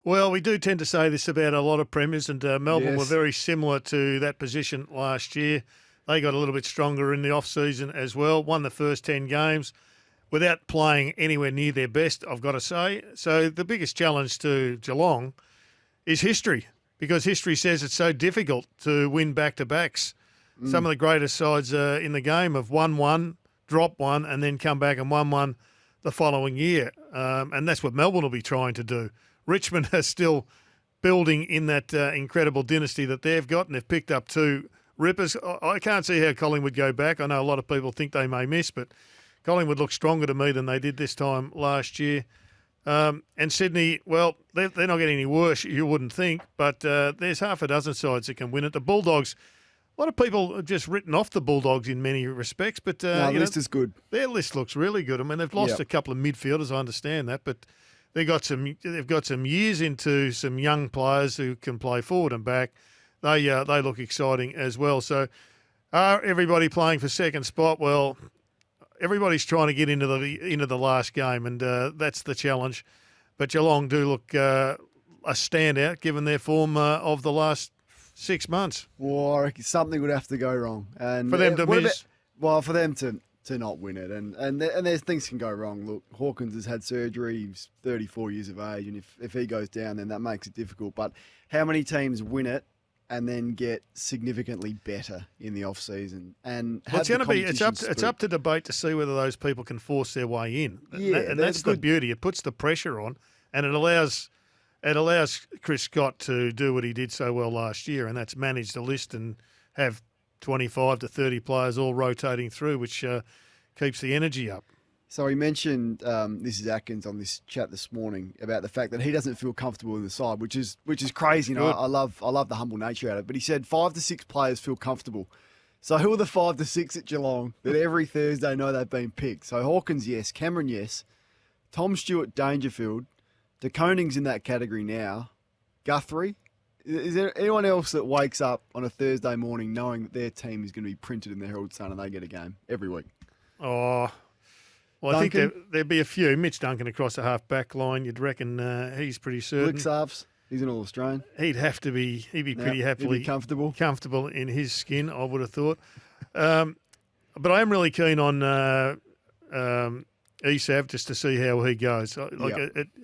Well, we do tend to say this about a lot of premiers, and Melbourne were Yes. very similar to that position last year. They got a little bit stronger in the off-season as well, won the first 10 games without playing anywhere near their best, I've got to say. So the biggest challenge to Geelong is history, because history says it's so difficult to win back-to-backs. Some of the greatest sides in the game have won one, dropped one, and then come back and won one the following year. And that's what Melbourne will be trying to do. Richmond are still building in that incredible dynasty that they've got, and they've picked up two rippers. I can't see how Collingwood go back. I know a lot of people think they may miss, but Collingwood looks stronger to me than they did this time last year. And Sydney, well, they're not getting any worse, you wouldn't think, but there's half a dozen sides that can win it. The Bulldogs, a lot of people have just written off the Bulldogs in many respects, but The list is good. their list looks really good. I mean, they've lost a couple of midfielders, I understand that, but they've got some years into some young players who can play forward and back. They look exciting as well. So, are everybody playing for second spot? Well, everybody's trying to get into the last game, and that's the challenge. But Geelong do look a standout given their form of the last 6 months. Well, I reckon something would have to go wrong, and For them to what miss. for them to not win it, and there's things can go wrong. Look, Hawkins has had surgery. He's 34 years of age, and if he goes down, then that makes it difficult. But how many teams win it and then get significantly better in the off season? And Well, it's up to debate to see whether those people can force their way in. Yeah, and that's the beauty. It puts the pressure on, and it allows Chris Scott to do what he did so well last year, and that's manage the list and have 25 to 30 players all rotating through, which keeps the energy up. So he mentioned, this is Atkins on this chat this morning, about the fact that he doesn't feel comfortable in the side, which is crazy. You know, I love the humble nature of it. But he said 5 to 6 players feel comfortable. So who are the 5 to 6 at Geelong that every Thursday know they've been picked? So Hawkins, yes. Cameron, yes. Tom Stewart, Dangerfield. De Koning's in that category now. Guthrie. Is there anyone else that wakes up on a Thursday morning knowing that their team is going to be printed in the Herald Sun and they get a game every week? Oh, well, I think there'd be a few. Mitch Duncan across the half-back line, you'd reckon he's pretty certain. Luke Sarves, he's an All-Australian. He'd be pretty happily He'd be comfortable in his skin, I would have thought. But I am really keen on Esav just to see how he goes.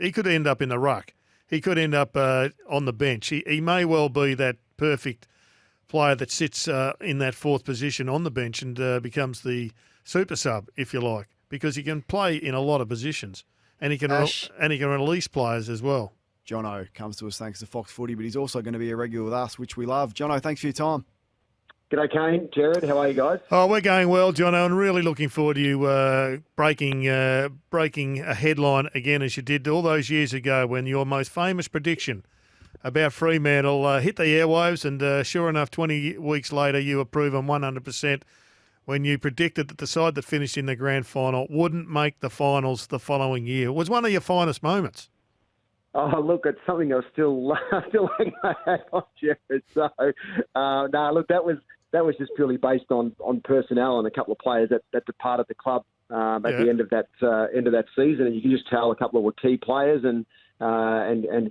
He could end up in the ruck. He could end up on the bench. He may well be that perfect player that sits in that fourth position on the bench and becomes the super sub, if you like, because he can play in a lot of positions and he can release players as well. Jono comes to us thanks to Fox Footy, but he's also going to be a regular with us, which we love. Jono, thanks for your time. G'day, Kane. Gerard, how are you guys? Oh, we're going well, Jono, and really looking forward to you breaking a headline again as you did all those years ago when your most famous prediction about Fremantle hit the airwaves, and sure enough, 20 weeks later, you were proven 100% when you predicted that the side that finished in the grand final wouldn't make the finals the following year. It was one of your finest moments. Oh, look, it's something I was still hanging my hat on, Gerard. So, look, that was just purely based on personnel and a couple of players that departed the club at the end of that season, and you can just tell a couple of were key players and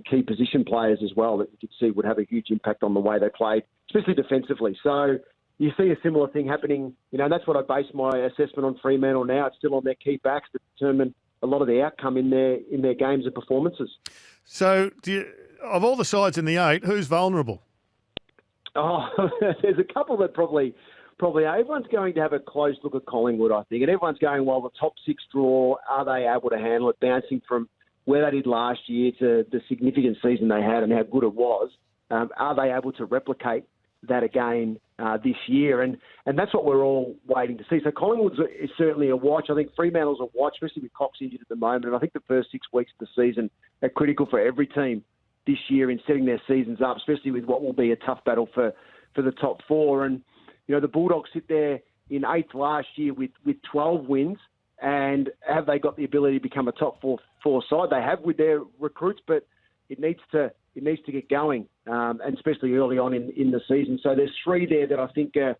key position players as well that you could see would have a huge impact on the way they played, especially defensively. So you see a similar thing happening, and that's what I base my assessment on Fremantle now. It's still on their key backs to determine a lot of the outcome in their games and performances. So, of all the sides in the 8, who's vulnerable? Oh, there's a couple that probably are. Everyone's going to have a close look at Collingwood, I think, and everyone's going, well, the top 6 draw, are they able to handle it, bouncing from where they did last year to the significant season they had and how good it was? Are they able to replicate that again this year? And that's what we're all waiting to see. So Collingwood is certainly a watch. I think Fremantle's a watch, especially with Cox injured at the moment. And I think the first 6 weeks of the season are critical for every team this year in setting their seasons up, especially with what will be a tough battle for the top 4. And, the Bulldogs sit there in 8th last year with 12 wins. And have they got the ability to become a top four side? They have with their recruits, but it needs to get going, and especially early on in the season. So there's 3 there that I think are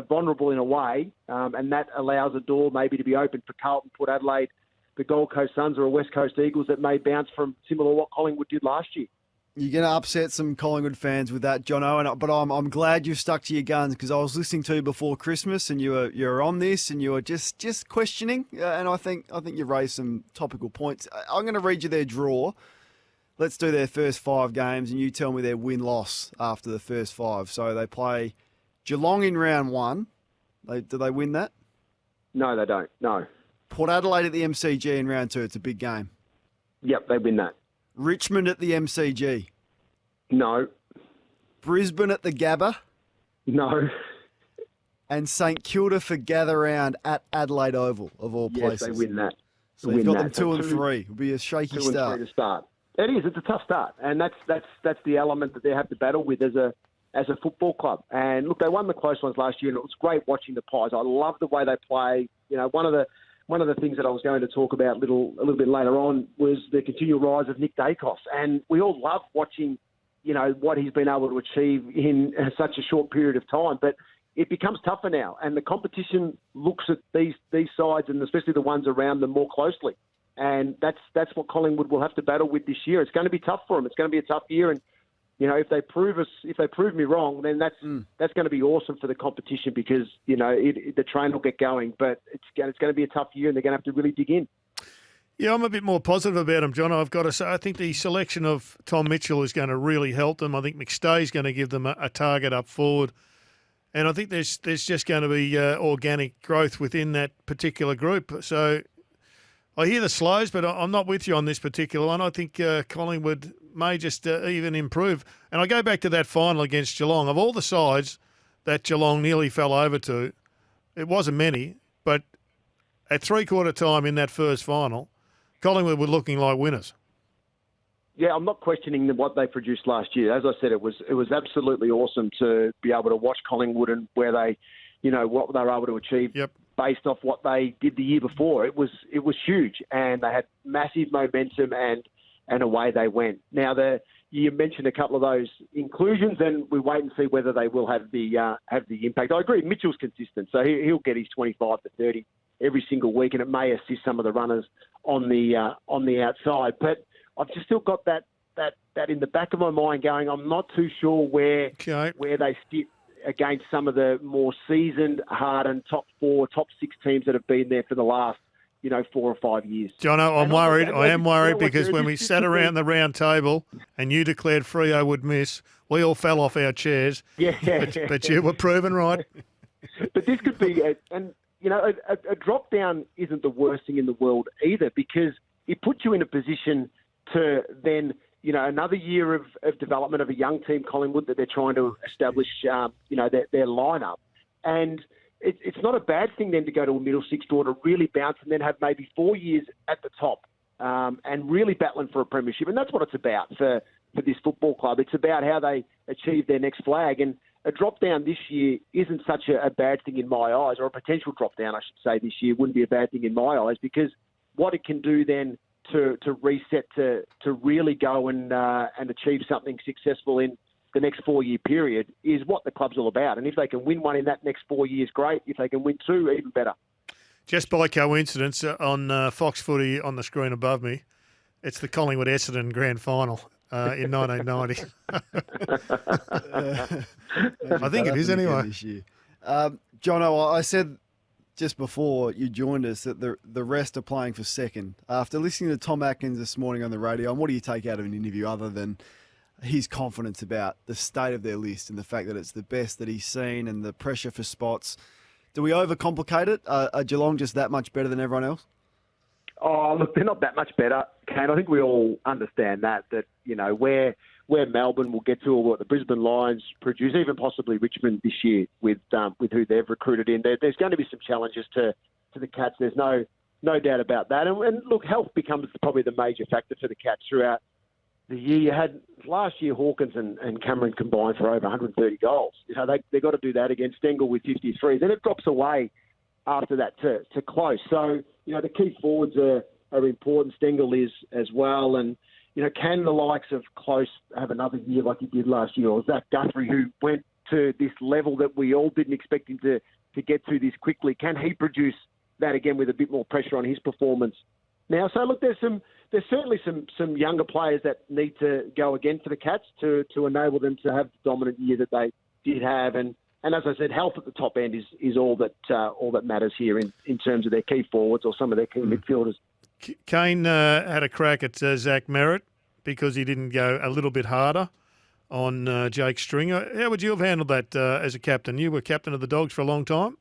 vulnerable in a way, and that allows a door maybe to be open for Carlton, Port Adelaide, the Gold Coast Suns, or a West Coast Eagles that may bounce from similar to what Collingwood did last year. You're going to upset some Collingwood fans with that, Jono, but I'm glad you've stuck to your guns, because I was listening to you before Christmas and you were on this and you were just questioning, and I think you raised some topical points. I'm going to read you their draw. Let's do their first 5 games and you tell me their win-loss after the first 5. So they play Geelong in round 1. Do they win that? No, they don't. No. Port Adelaide at the MCG in round 2. It's a big game. Yep, they win that. Richmond at the MCG. No. Brisbane at the Gabba. No. And St Kilda for Gather Round at Adelaide Oval, of all places. Yes, they win that. So you've got them 2 and 3. It'll be a shaky 2 and 3 to start. It is. It's a tough start, and that's the element that they have to battle with as a football club. And look, they won the close ones last year, and it was great watching the Pies. I love the way they play. You know, one of the things that I was going to talk about a little bit later on was the continual rise of Nick Dacos, and we all love watching, you know, what he's been able to achieve in such a short period of time. But it becomes tougher now, and the competition looks at these sides, and especially the ones around them, more closely. And that's what Collingwood will have to battle with this year. It's going to be tough for them. It's going to be a tough year, and you know, if they prove me wrong, then that's going to be awesome for the competition, because you know the train will get going. But it's going to be a tough year, and they're going to have to really dig in. Yeah, I'm a bit more positive about them, John. I've got to say, I think the selection of Tom Mitchell is going to really help them. I think McStay's going to give them a target up forward, and I think there's just going to be organic growth within that particular group. So I hear the slows, but I'm not with you on this particular one. I think Collingwood may just even improve. And I go back to that final against Geelong. Of all the sides that Geelong nearly fell over to, it wasn't many, but at three-quarter time in that first final, Collingwood were looking like winners. Yeah, I'm not questioning what they produced last year. As I said, it was absolutely awesome to be able to watch Collingwood and where they, you know, what they were able to achieve. Yep. Based off what they did the year before. It was huge, and they had massive momentum, and away they went. Now, you mentioned a couple of those inclusions, and we wait and see whether they will have the impact. I agree, Mitchell's consistent, so he'll get his 25 to 30 every single week, and it may assist some of the runners on the outside. But I've just still got that in the back of my mind going, I'm not too sure where they sit against some of the more seasoned, hardened top 4, top 6 teams that have been there for the last, 4 or 5 years. Jono, I'm worried. I am worried because when we sat around the round table and you declared Freo would miss, we all fell off our chairs. Yeah. But you were proven right. But this could be, a drop down isn't the worst thing in the world either, because it puts you in a position to then, another year of development of a young team, Collingwood, that they're trying to establish, their lineup. And it's not a bad thing then to go to a middle six draw to really bounce and then have maybe 4 years at the top and really battling for a premiership. And that's what it's about for this football club. It's about how they achieve their next flag. And a drop down this year isn't such a bad thing in my eyes, or a potential drop down, I should say, this year wouldn't be a bad thing in my eyes, because what it can do then to reset, to really go and achieve something successful in the next 4-year period is what the club's all about. And if they can win one in that next 4 years, great. If they can win 2, even better. Just by coincidence, on Fox Footy on the screen above me, it's the Collingwood Essendon Grand Final in 1990. I think it is anyway. This year. Jono, I said just before you joined us that the rest are playing for second. After listening to Tom Atkins this morning on the radio, and what do you take out of an interview other than his confidence about the state of their list and the fact that it's the best that he's seen and the pressure for spots? Do we overcomplicate it? Are Geelong just that much better than everyone else? Oh, look, they're not that much better, Kane. I think we all understand that where Melbourne will get to, or what the Brisbane Lions produce, even possibly Richmond this year with who they've recruited in. There's going to be some challenges to the Cats. There's no doubt about that. And look, health becomes probably the major factor for the Cats throughout the year. You had last year Hawkins and Cameron combined for over 130 goals. They got to do that against Stengel with 53. Then it drops away after that to close. So, the key forwards are important. Stengel is as well. And, can the likes of Close have another year like he did last year? Or Zach Guthrie, who went to this level that we all didn't expect him to get to this quickly, can he produce that again with a bit more pressure on his performance now? So, look, there's there's certainly some younger players that need to go again for the Cats to enable them to have the dominant year that they did have. And as I said, health at the top end is all that matters here in terms of their key forwards or some of their key midfielders. Kane had a crack at Zach Merritt because he didn't go a little bit harder on Jake Stringer. How would you have handled that as a captain? You were captain of the Dogs for a long time.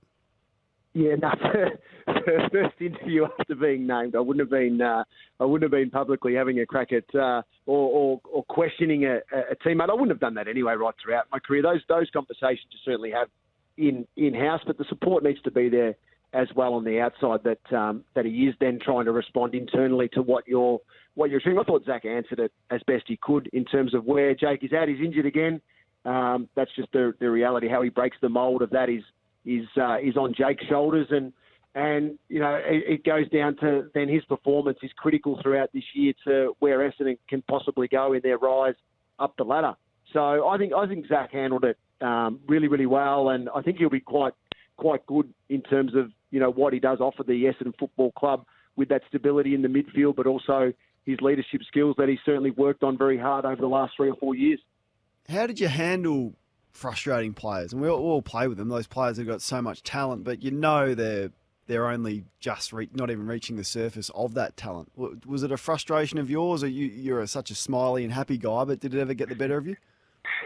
Yeah, no, first interview after being named, I wouldn't have been publicly having a crack at or questioning a teammate. I wouldn't have done that anyway right throughout my career. Those conversations you certainly have in-house, but the support needs to be there as well on the outside that he is then trying to respond internally to what you're saying. I thought Zach answered it as best he could in terms of where Jake is at. He's injured again. That's just the reality. How he breaks the mould of that is on Jake's shoulders, and it goes down to then his performance is critical throughout this year to where Essendon can possibly go in their rise up the ladder. So I think Zach handled it really, really well, and I think he'll be quite good in terms of what he does offer the Essendon Football Club with that stability in the midfield, but also his leadership skills that he's certainly worked on very hard over the last 3 or 4 years. How did you handle frustrating players? And we all play with them. Those players have got so much talent, but they're only just not even reaching the surface of that talent. Was it a frustration of yours, or you're such a smiley and happy guy, but did it ever get the better of you?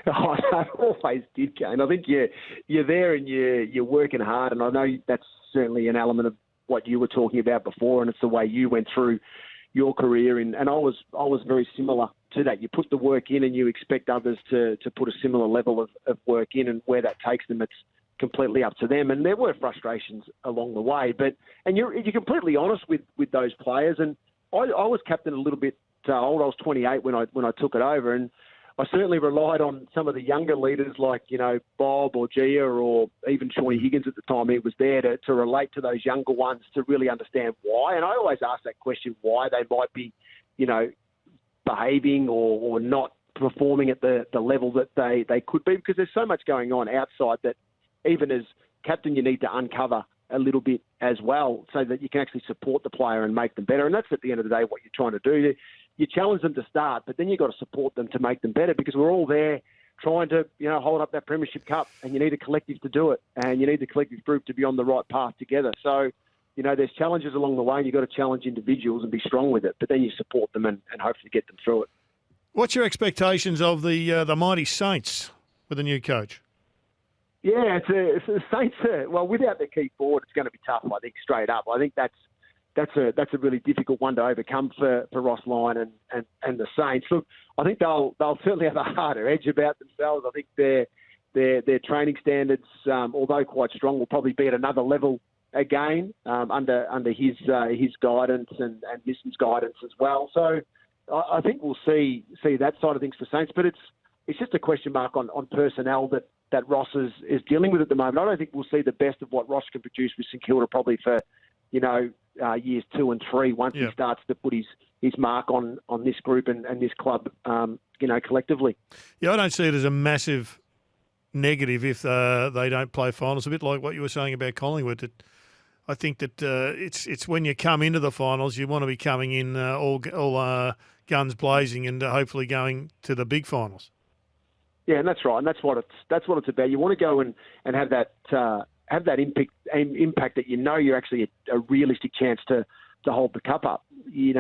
Oh, no, always did, Kane. I think you're there and you're working hard, and I know that's certainly an element of what you were talking about before, and it's the way you went through your career, and I was very similar to that. You put the work in and you expect others to put a similar level of work in, and where that takes them, it's completely up to them. And there were frustrations along the way, and you're completely honest with those players. And I was captain a little bit old. I was 28 when I took it over, and I certainly relied on some of the younger leaders like, Bob or Gia or even Shawnee Higgins at the time. He was there to relate to those younger ones to really understand why. And I always ask that question, why they might be, behaving or not performing at the level that they could be, because there's so much going on outside that even as captain you need to uncover a little bit as well so that you can actually support the player and make them better. And that's at the end of the day what you're trying to do. You challenge them to start, but then you've got to support them to make them better, because we're all there trying to hold up that premiership cup, and you need a collective to do it, and you need the collective group to be on the right path together. So, there's challenges along the way, and you've got to challenge individuals and be strong with it, but then you support them and hopefully get them through it. What's your expectations of the mighty Saints with a new coach? Yeah, it's the Saints. Well, without their key forward, it's going to be tough. I think straight up. I think that's a really difficult one to overcome for Ross Lyon and the Saints. Look, I think they'll certainly have a harder edge about themselves. I think their training standards, although quite strong, will probably be at another level again under his guidance and Misson's guidance as well. So I think we'll see that side of things for Saints, but it's just a question mark on personnel that Ross is dealing with at the moment. I don't think we'll see the best of what Ross can produce with St Kilda probably for years 2 and 3 once he starts to put his mark on this group and this club collectively. Yeah, I don't see it as a massive negative if they don't play finals. A bit like what you were saying about Collingwood. I think that it's when you come into the finals, you want to be coming in all guns blazing and hopefully going to the big finals. Yeah, and that's right, and that's what it's about. You want to go and have that impact that you're actually a realistic chance to hold the cup up. You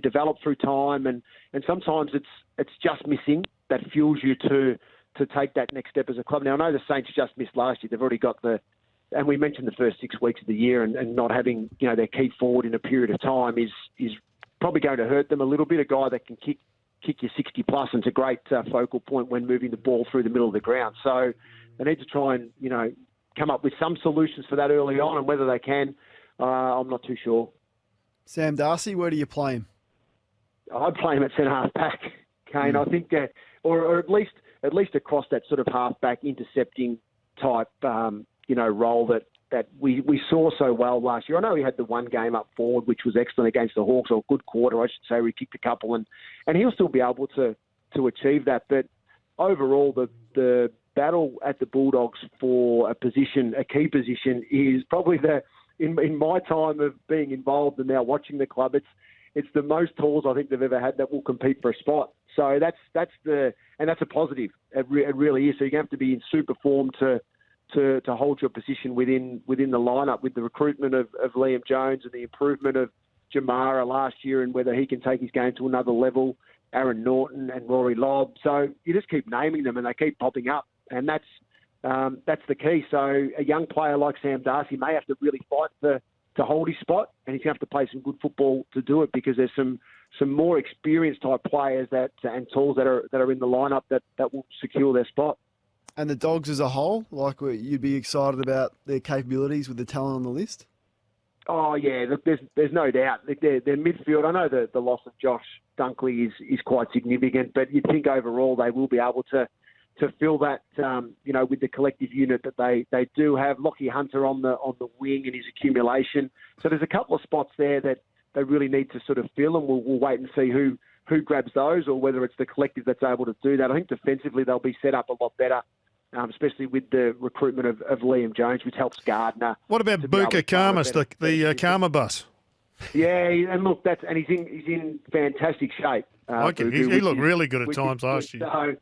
develop through time, and sometimes it's just missing that fuels you to take that next step as a club. Now I know the Saints just missed last year. They've already got and we mentioned the first 6 weeks of the year, and not having their key forward in a period of time is probably going to hurt them a little bit. A guy that can kick you 60 plus, and it's a great focal point when moving the ball through the middle of the ground. So they need to try and come up with some solutions for that early on, and whether they can, I'm not too sure. Sam Darcy, where do you play him? I'd play him at centre half back, Kane. I think, or at least across that sort of half back intercepting type, role that we saw so well last year. I know he had the one game up forward, which was excellent against the Hawks, or a good quarter, I should say. We kicked a couple, and he'll still be able to achieve that. But overall, the battle at the Bulldogs for a key position, is probably in my time of being involved and now watching the club, it's the most talls I think they've ever had that will compete for a spot. So that's a positive. It really is. So you have to be in super form to hold your position within the lineup, with the recruitment of Liam Jones and the improvement of Jamara last year, and whether he can take his game to another level. Aaron Norton and Rory Lobb. So you just keep naming them, and they keep popping up, and that's the key. So a young player like Sam Darcy may have to really fight to hold his spot, and he's going to have to play some good football to do it, because there's some more experienced type players and tools that are in the lineup that will secure their spot. And the Dogs as a whole, like you'd be excited about their capabilities with the talent on the list? Oh yeah, look, there's no doubt. Their midfield. I know the loss of Josh Dunkley is quite significant, but you'd think overall they will be able to fill that, with the collective unit that they do have. Lockie Hunter on the wing and his accumulation. So there's a couple of spots there that they really need to sort of fill, and we'll wait and see who grabs those, or whether it's the collective that's able to do that. I think defensively they'll be set up a lot better, especially with the recruitment of Liam Jones, which helps Gardner. What about Buka Karmas, the Karma bus? Yeah, and look, he's in fantastic shape. He looked really good at times last year. So,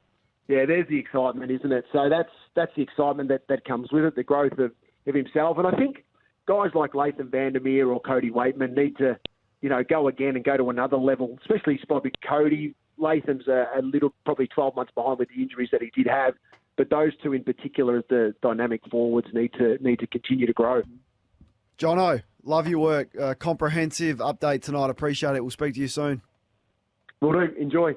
yeah, there's the excitement, isn't it? So that's the excitement that comes with it, the growth of himself. And I think guys like Latham Vandermeer or Cody Waitman need to, go again and go to another level, especially probably Cody. Latham's a little, probably 12 months behind with the injuries that he did have. But those two in particular, as the dynamic forwards, need to continue to grow. Jono, love your work. Comprehensive update tonight. Appreciate it. We'll speak to you soon. Will do. Enjoy.